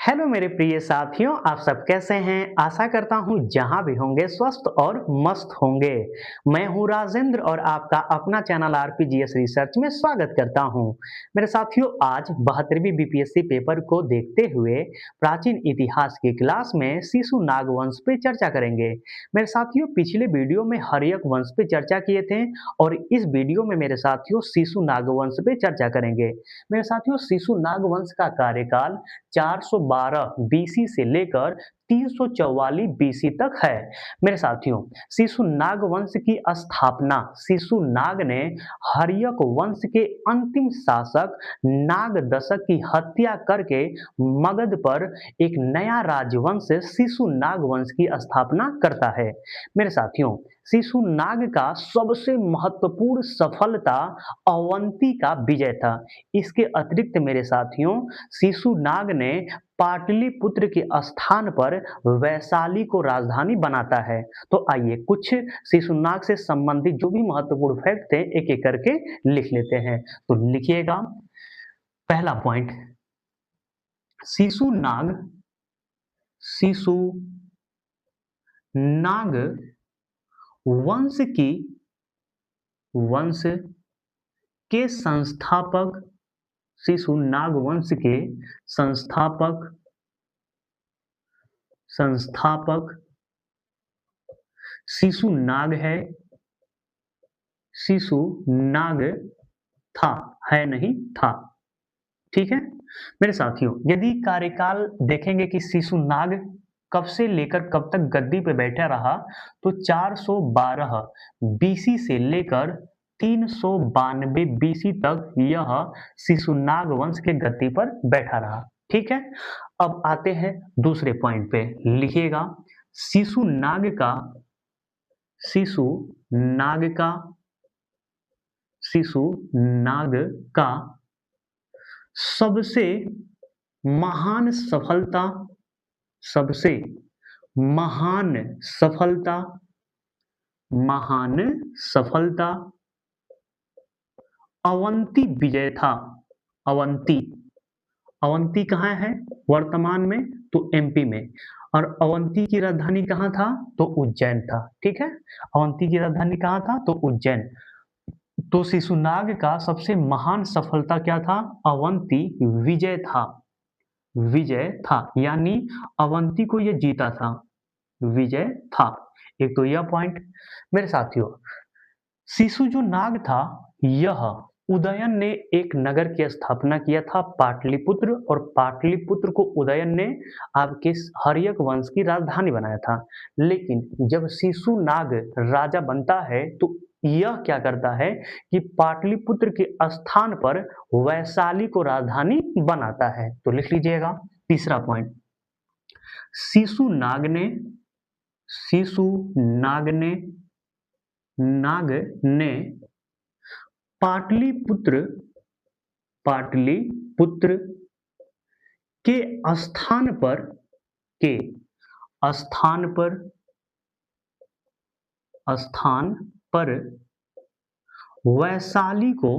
Hello मेरे प्रिय साथियों, आप सब कैसे हैं? आशा करता हूँ जहाँ भी होंगे स्वस्थ और मस्त होंगे। मैं हूँ राजेंद्र और आपका अपना चैनल आरपीजीएस रिसर्च में स्वागत करता हूँ। मेरे साथियों, आज 72वीं बीपीएससी पेपर को देखते हुए प्राचीन इतिहास की क्लास में शिशु नाग वंश पे चर्चा करेंगे। मेरे साथियों, पिछले वीडियो में हर्यक वंश पे चर्चा किए थे और इस वीडियो में मेरे साथियों शिशु नाग वंश पे चर्चा करेंगे। मेरे साथियों, शिशु नाग वंश का कार्यकाल 412 बीसी से लेकर 344 बीसी तक है। मेरे साथियों, शिशुनाग वंश की स्थापना शिशुनाग ने हर्यक वंश के अंतिम शासक नागदशक की हत्या करके मगध पर एक नया राजवंश शिशुनाग वंश की स्थापना करता है। मेरे साथियों, शिशुनाग का सबसे महत्वपूर्ण सफलता अवंती का विजय था। इसके अतिरिक्त मेरे साथियों, शिशुनाग ने पाटलिपुत्र के स्थान पर वैशाली को राजधानी बनाता है। तो आइए कुछ शिशुनाग से संबंधित जो भी महत्वपूर्ण फैक्ट थे एक एक करके लिख लेते हैं। तो लिखिएगा, पहला पॉइंट, शिशुनाग शिशुनाग वंश के संस्थापक शिशुनाग वंश के संस्थापक शिशुनाग है। शिशुनाग था, है नहीं था। ठीक है मेरे साथियों, यदि कार्यकाल देखेंगे कि शिशुनाग कब से लेकर कब तक गद्दी पे बैठा रहा, तो 412 बीसी से लेकर 392 बीसी तक यह शिशुनाग वंश के गद्दी पर बैठा रहा। ठीक है, अब आते हैं दूसरे पॉइंट पे। लिखिएगा, शिशुनाग का शिशुनाग का शिशुनाग का सबसे महान सफलता सबसे महान सफलता महान सफलता अवंती विजय था। अवंती अवंती कहाँ है वर्तमान में? तो एमपी में। और अवंती की राजधानी कहाँ था? तो उज्जैन था। ठीक है, अवंती की राजधानी कहाँ था? तो उज्जैन। तो शिशुनाग का सबसे महान सफलता क्या था? अवंती विजय था। विजय था यानी अवंती को यह जीता था, विजय था। एक तो यह पॉइंट। मेरे साथियों, शिशु जो नाग था, यह उदयन ने एक नगर की स्थापना किया था, पाटलिपुत्र, और पाटलिपुत्र को उदयन ने आपके हर्यक वंश की राजधानी बनाया था। लेकिन जब शिशु नाग राजा बनता है तो यह क्या करता है कि पाटलिपुत्र के स्थान पर वैशाली को राजधानी बनाता है। तो लिख लीजिएगा तीसरा पॉइंट, शिशुनाग ने नाग ने पाटलिपुत्र के स्थान पर स्थान पर वैशाली को,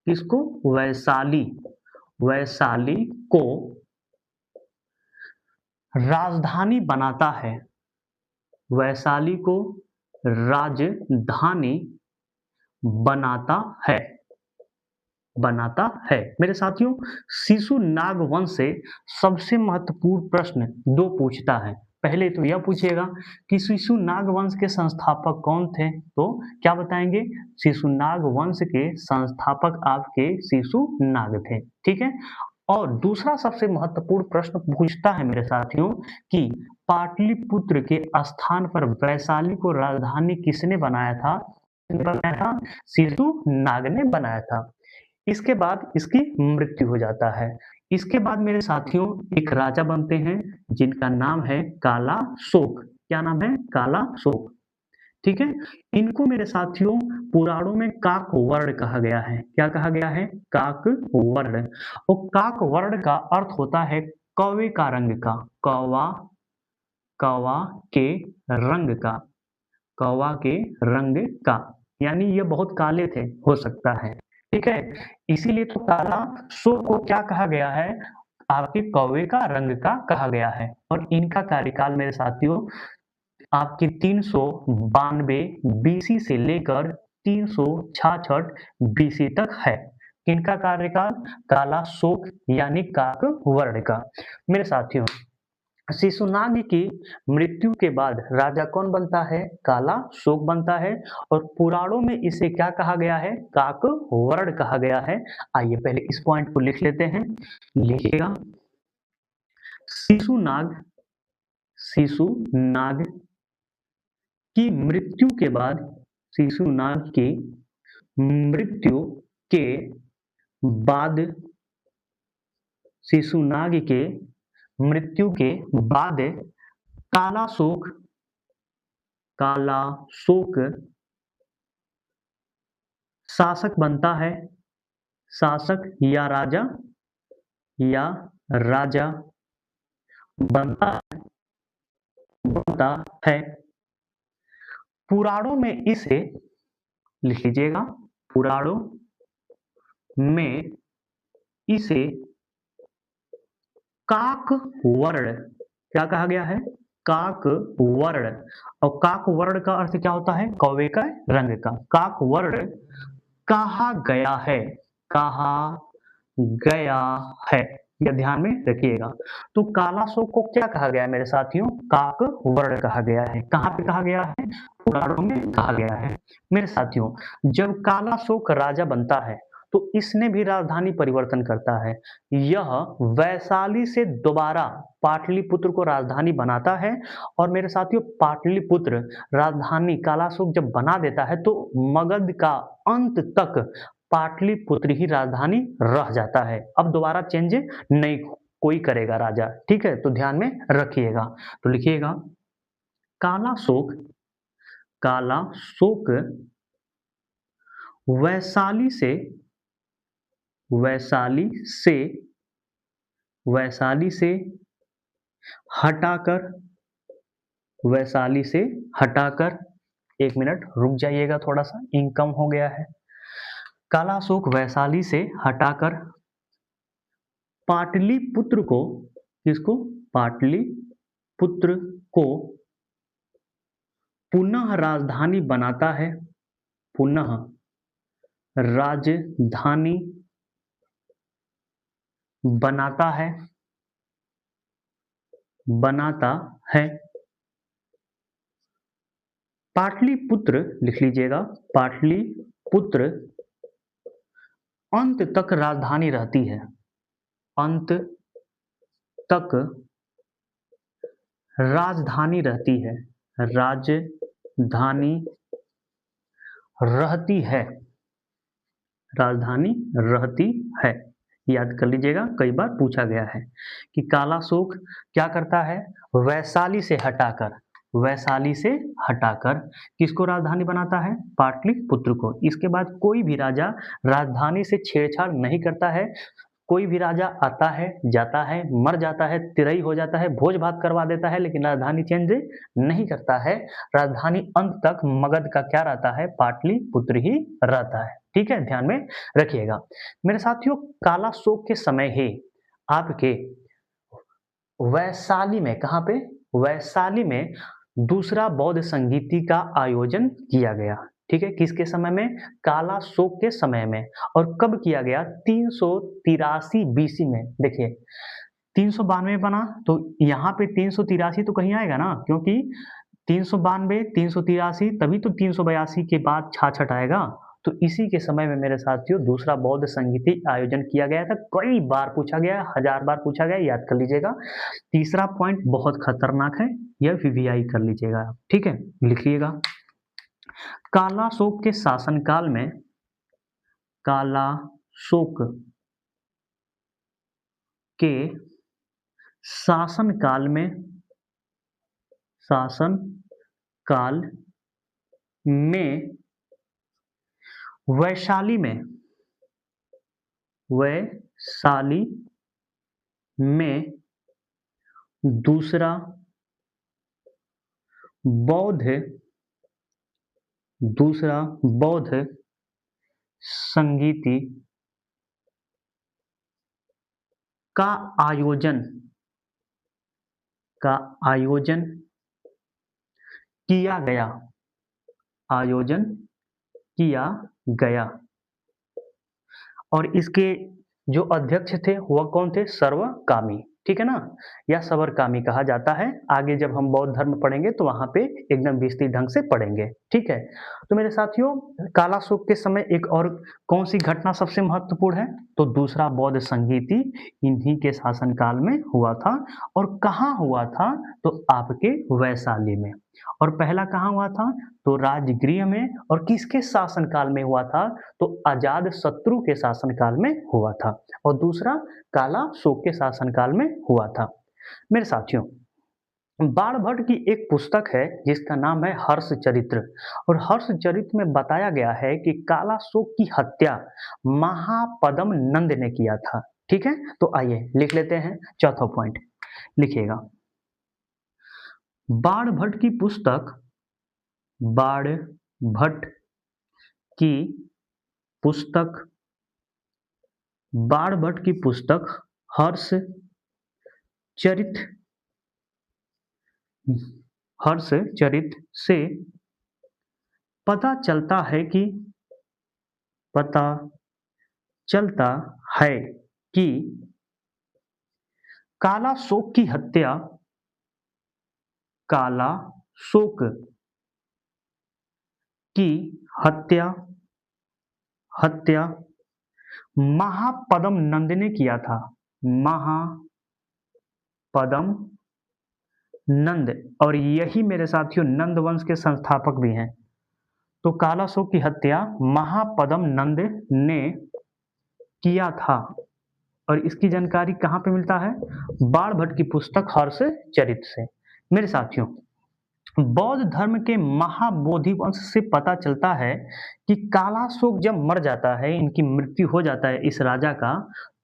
किसको? वैशाली को राजधानी बनाता है। वैशाली को राजधानी बनाता है। मेरे साथियों, शिशुनाग वंश से सबसे महत्वपूर्ण प्रश्न दो पूछता है। पहले तो यह पूछेगा कि शिशुनाग वंश के संस्थापक कौन थे? तो क्या बताएंगे? शिशुनाग वंश के संस्थापक आपके शिशुनाग थे। ठीक है, और दूसरा सबसे महत्वपूर्ण प्रश्न पूछता है मेरे साथियों कि पाटलिपुत्र के स्थान पर वैशाली को राजधानी किसने बनाया था? शिशुनाग ने बनाया था। इसके बाद इसकी मृत्यु हो जाता है। इसके बाद मेरे साथियों एक राजा बनते हैं जिनका नाम है कालाशोक। क्या नाम है? कालाशोक। ठीक है, इनको मेरे साथियों पुराणों में काकवर्ण कहा गया है। क्या कहा गया है? काकवर्ण। और काकवर्ण का अर्थ होता है कौवे का रंग का, कौवा के रंग का, कौवा के रंग का, यानी ये बहुत काले थे, हो सकता है। ठीक है, इसीलिए तो काला शोक को क्या कहा गया है? आपके कौवे का रंग का कहा गया है। और इनका कार्यकाल मेरे साथियों आपके 392 बीसी से लेकर 366 बीसी तक है। किनका कार्यकाल? काला शोक यानी काकवर्ण का। मेरे साथियों शिशुनाग की मृत्यु के बाद राजा कौन बनता है? काला शोक बनता है। और पुराणों में इसे क्या कहा गया है? काकवर्ण कहा गया है। आइए पहले इस पॉइंट को लिख लेते हैं। लिखिएगा शिशुनाग, शिशुनाग की मृत्यु के बाद, शिशुनाग की मृत्यु के बाद, शिशुनाग के मृत्यु के बाद काला शोक, काला शोक शासक बनता है। शासक या या राजा बनता बनता है। पुराणों में इसे लिख लीजिएगा, पुराणों में इसे काकवर्ण क्या कहा गया है? काकवर्ण। और काकवर्ण का अर्थ क्या होता है? कौवे का रंग का। काकवर्ण कहा गया है, कहा गया है, यह ध्यान में रखिएगा। तो काला शोक को क्या कहा गया है मेरे साथियों? काकवर्ण कहा गया है। कहाँ पे कहा गया है? पुराणों में कहा गया है। मेरे साथियों जब काला शोक राजा बनता है तो इसने भी राजधानी परिवर्तन करता है। यह वैशाली से दोबारा पाटलिपुत्र को राजधानी बनाता है। और मेरे साथियों पाटलिपुत्र राजधानी कालाशोक जब बना देता है तो मगध का अंत तक पाटलिपुत्र ही राजधानी रह जाता है। अब दोबारा चेंज नहीं कोई करेगा राजा। ठीक है, तो ध्यान में रखिएगा। तो लिखिएगा काला शोक, काला शोक वैशाली से, वैशाली से, वैशाली से हटाकर, वैशाली से हटाकर, एक मिनट रुक जाइएगा, थोड़ा सा इंक कम हो गया है। काला शोक वैशाली से हटाकर पाटलिपुत्र को, किसको? पाटलिपुत्र को पुनः राजधानी बनाता है, पुनः राजधानी बनाता है, बनाता है। पाटलिपुत्र लिख लीजिएगा, पाटलिपुत्र अंत तक राजधानी रहती है, अंत तक राजधानी रहती है, राजधानी रहती है, राजधानी रहती है। याद कर लीजिएगा, कई बार पूछा गया है कि काला शोक क्या करता है? वैशाली से हटाकर, वैशाली से हटाकर किसको राजधानी बनाता है? पाटलिपुत्र को। इसके बाद कोई भी राजा राजधानी से छेड़छाड़ नहीं करता है। कोई भी राजा आता है, जाता है, मर जाता है, तिरई हो जाता है, भोज भात करवा देता है, लेकिन राजधानी चेंज नहीं करता है। राजधानी अंत तक मगध का क्या रहता है? पाटलिपुत्र ही रहता है। ठीक है, ध्यान में रखिएगा। मेरे साथियों काला शोक के समय ही आपके वैशाली में, कहाँ पे? वैशाली में दूसरा बौद्ध संगीति का आयोजन किया गया। ठीक है, किसके समय में? काला शोक के समय में। और कब किया गया? 383 बीसी में। देखिए 392 बना तो यहाँ पे 383 तो कहीं आएगा ना, क्योंकि 392 383 तभी तो 382 के बाद 66 आएगा। तो इसी के समय में मेरे साथियों दूसरा बौद्ध संगीति आयोजन किया गया था। कई बार पूछा गया, 1000 बार पूछा गया, याद कर लीजिएगा। तीसरा पॉइंट बहुत खतरनाक है, यह वीवीआई कर लीजिएगा। ठीक है, लिखिएगा काला शोक के शासनकाल में, काला शोक के शासनकाल में, शासन काल में वैशाली में, वैशाली में दूसरा बौद्ध, दूसरा बौद्ध संगीति का आयोजन का आयोजन किया गया, आयोजन किया गया। और इसके जो अध्यक्ष थे वह कौन थे? सर्वकामी, ठीक है ना, या सबरकामी कहा जाता है। आगे जब हम बौद्ध धर्म पढ़ेंगे तो वहां पे एकदम विस्तृत ढंग से पढ़ेंगे, ठीक है। तो मेरे साथियों, काला शोक के समय एक और कौन सी घटना सबसे महत्वपूर्ण है? तो दूसरा बौद्ध संगीति इन्हीं के शासनकाल में हुआ था। और कहाँ हुआ था? तो आपके वैशाली में। और पहला कहाँ हुआ था? तो राजगृह में। और किसके शासनकाल में हुआ था? तो अजात शत्रु के शासनकाल में हुआ था। और दूसरा काला शोक के शासनकाल में हुआ था। मेरे साथियों, बाणभट्ट की एक पुस्तक है जिसका नाम है हर्षचरित्र। और हर्षचरित्र में बताया गया है कि काला शोक की हत्या महापद्म नंद ने किया था, ठीक है। तो आइए लिख लेते हैं चौथा पॉइंट, लिखिएगा। बाणभट्ट की पुस्तक, बाणभट्ट की पुस्तक, बाणभट्ट की पुस्तक हर्षचरित, हर्षचरित से पता चलता है कि, पता चलता है कि काला शोक की हत्या, काला शोक की हत्या, हत्या महापद्म नंद ने किया था। महापद्म नंद, और यही मेरे साथियों नंद वंश के संस्थापक भी हैं। तो काला शोक की हत्या महापद्म नंद ने किया था। और इसकी जानकारी कहाँ पे मिलता है? बाणभट्ट की पुस्तक हर्षचरित से। मेरे साथियों, बौद्ध धर्म के महाबोधि वंश से पता चलता है कि काला शोक जब मर जाता है, इनकी मृत्यु हो जाता है इस राजा का,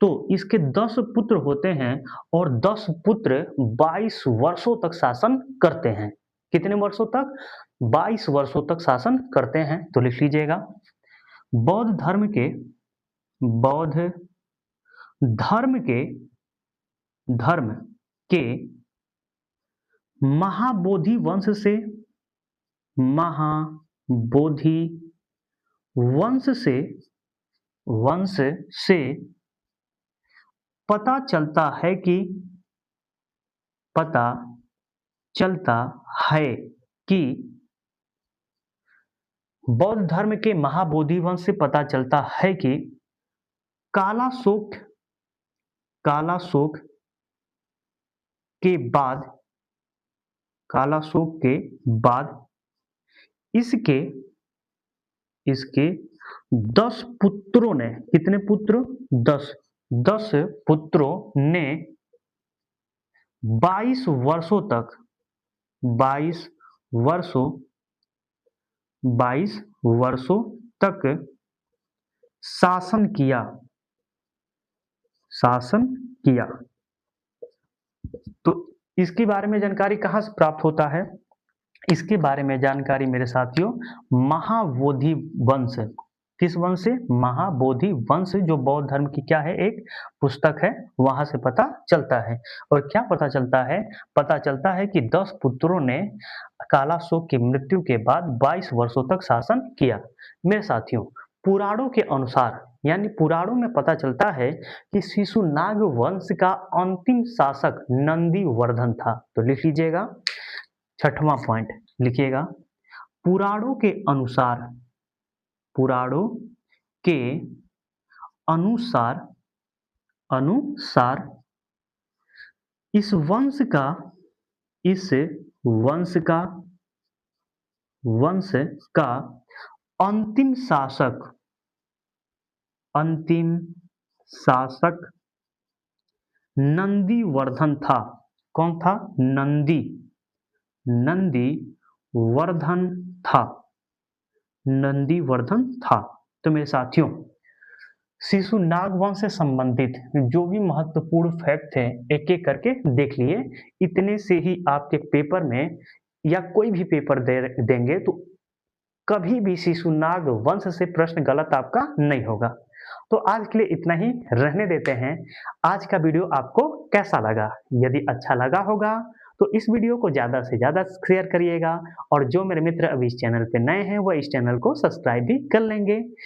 तो इसके 10 पुत्र होते हैं। और 10 पुत्र 22 वर्षों तक शासन करते हैं। कितने वर्षों तक? 22 वर्षों तक शासन करते हैं। तो लिख लीजिएगा, बौद्ध धर्म के, बौद्ध धर्म के महाबोधि वंश से, महाबोधि वंश से पता चलता है कि, पता चलता है कि बौद्ध धर्म के महाबोधि वंश से पता चलता है कि काला शोक, काला शोक के बाद, काला शोक के बाद इसके 10 पुत्रों ने, कितने पुत्र? 10 पुत्रों ने 22 वर्षों तक, 22 वर्षों, 22 वर्षों तक शासन किया, शासन किया। तो इसके बारे में जानकारी कहाँ से प्राप्त होता है? इसके बारे में जानकारी मेरे साथियों महाबोधि वंश, किस वंश से? महाबोधि वंश, जो बौद्ध धर्म की क्या है? एक पुस्तक है, वहां से पता चलता है। और क्या पता चलता है? पता चलता है कि 10 पुत्रों ने काला शोक की मृत्यु के बाद 22 वर्षों तक शासन किया। मेरे साथियों, पुराणों के अनुसार, यानी पुराणों में पता चलता है कि शिशुनाग वंश का अंतिम शासक नंदीवर्धन था। तो लिख लीजिएगा, छठवां पॉइंट लिखिएगा, पुराणों के अनुसार, पुराणों के अनुसार, अनुसार इस वंश का, इस वंश का, वंश का अंतिम शासक, अंतिम शासक नंदीवर्धन था। कौन था? नंदीवर्धन था, नंदीवर्धन था। तो मेरे साथियों, शिशुनाग वंश से संबंधित जो भी महत्वपूर्ण फैक्ट थे एक एक करके देख लिए। इतने से ही आपके पेपर में या कोई भी पेपर देंगे तो कभी भी शिशुनाग वंश से प्रश्न गलत आपका नहीं होगा। तो आज के लिए इतना ही रहने देते हैं। आज का वीडियो आपको कैसा लगा? यदि अच्छा लगा होगा तो इस वीडियो को ज़्यादा से ज़्यादा शेयर करिएगा और जो मेरे मित्र अभी इस चैनल पे नए हैं, वो इस चैनल को सब्सक्राइब भी कर लेंगे।